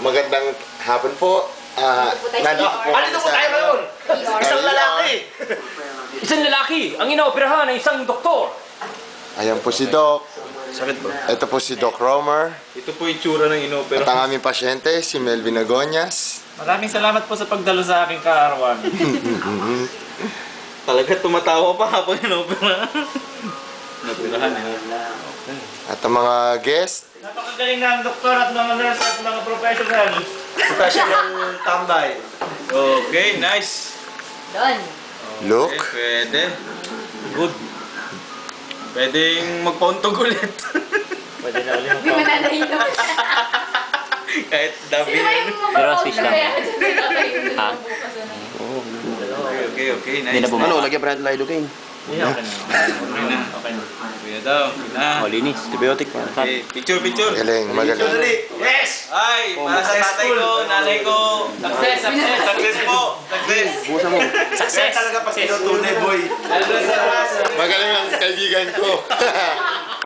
Magandang hapon po. Nandito po Ano po tayo ngayon? Isang lalaki. Isang lalaki ang inaoperahan ng isang doktor. Ayan po si Doc. Sakit ba? Ito po si Doc Romer. Ito po yung tsura ng inopera. At ang aming pasyente, si Melvin Agonias. Maraming salamat po sa pagdalo sa aking kaarawan. Talaga tumatawa pa habang inopera. Napirahan eh. At ang mga guest, Napakagaling na ang doktor at mga nurse at mga professional. Professional tambay. Okay, nice. Doon. Look. Okay, pwede. Good. Pwedeng magpauntog ulit. Pwede na ulit Hindi mo nanahilo. Kahit dami. Sino ba yung Pero switch lang. Ha? Okay, nice. Hindi na bumaba. Ano, lagyan pa natin lidocaine. Okay na. Okay na. Okay na. Kuya daw. Oh, linis. Antibiotic pa. Okay, picture. Magaling, magaling. Yes! Ay, para sa tatay ko, nanay ko. Success! Success po. Success. Busa mo. Success! Talaga pag tinutunay, boy. Magaling ang kaibigan ko.